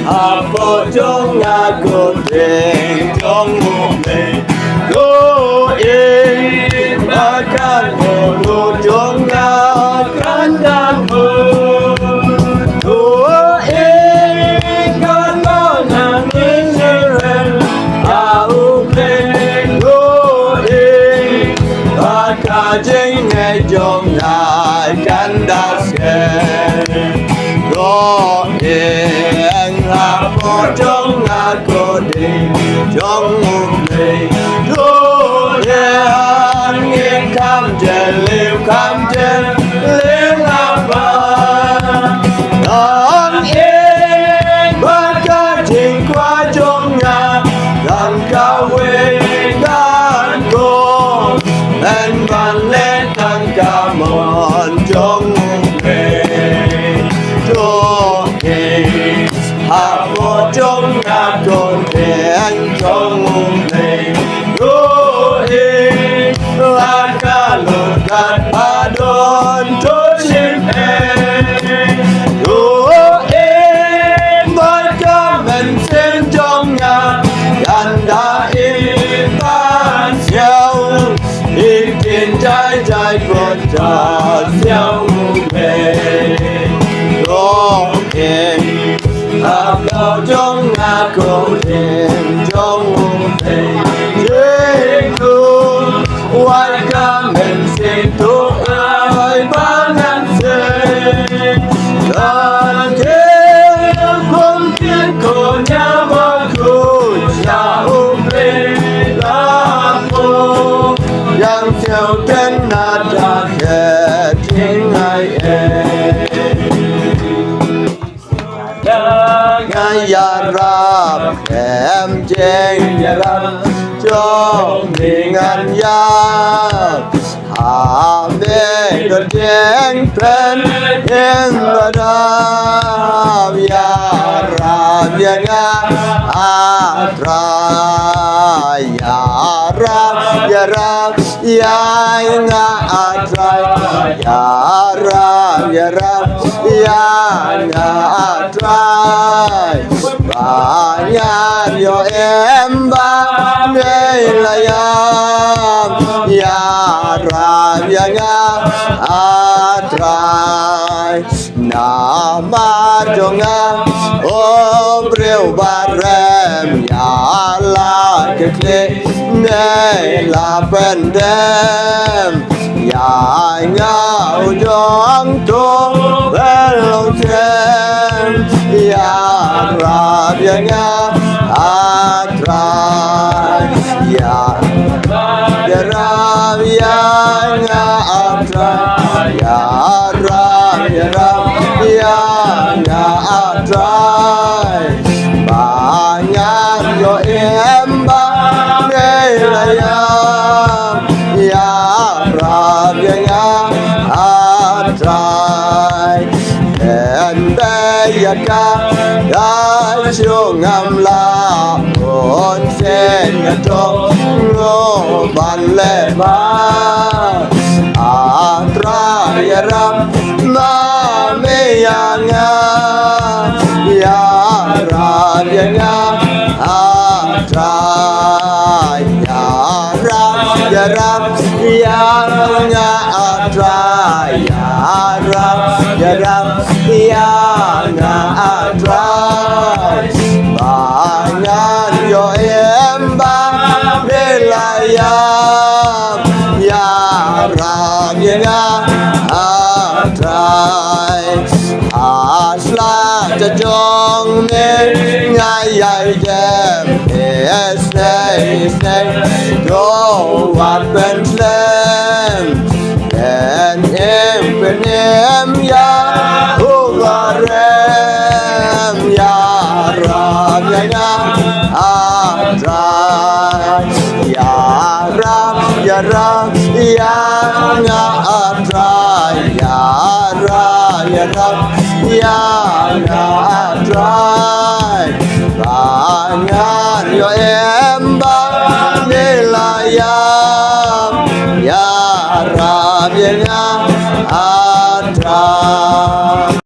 Apo trong nhà cô đền trong một mình cô yên và căn hộ ngủ trong nhà căn căn hộ cô yên căn ngõ nàng yên rèn áo bên cô yên và cả chính ngày trong nhà căn đã xem cô yên Apo trong nhà cô đền trong một mình cô yên nghiêng khám trên liều ngắm vàng đón yên bất cả trình qua trong nhà đàn cao quê đàn cô lên vang lên tăng ca mòn trong một mình cô yên Apo trong nhà cô đền trong một mình cô yên là cả lột gạt ba đón trốn chim em cô yên bất cả mình trên trong nhà đàn đã yên tan nhau yên tiền trái của trà nhau về cô yên Apo trong nhà cô đền trong một mình trên đường quay cả mình xin thuốc ai bán ăn xin đàn thế con tiếng của nhà mà cô nhà ôm lên Apo yang theo tên nát ra kẻ chính ai ya rap em chênh ya rap cho mình ăn ya hà mê đợt chênh tên em là rap ya nga a tra ya rap ya nga a tra ya rap ya nga a tra và nhà yo em ba đây là ya nga a trai na ma jonga o breu barem ya la ke kle ne la pendem ya nga ujong to belong tem ya nga a trai ya nga a trai ya nga a trai ba nhà yo em ba đây là ya nga a trai en đây ya ca đã xuống ngâm la ôn sen ngân trong ngô bàn lệ ba a tra ya ram ma me ya nga ya a tra ya ram ya nga a tra ya ram ya nga a tra ba ngàn yo em ba đây là ya nga a trai asla cha chong ne ngai yai jem snake do what ben slam and em ya uvarem ya nga a trai ya nga a trai ya nga a trai ba ngàn yo em ba đây là ya nga a trai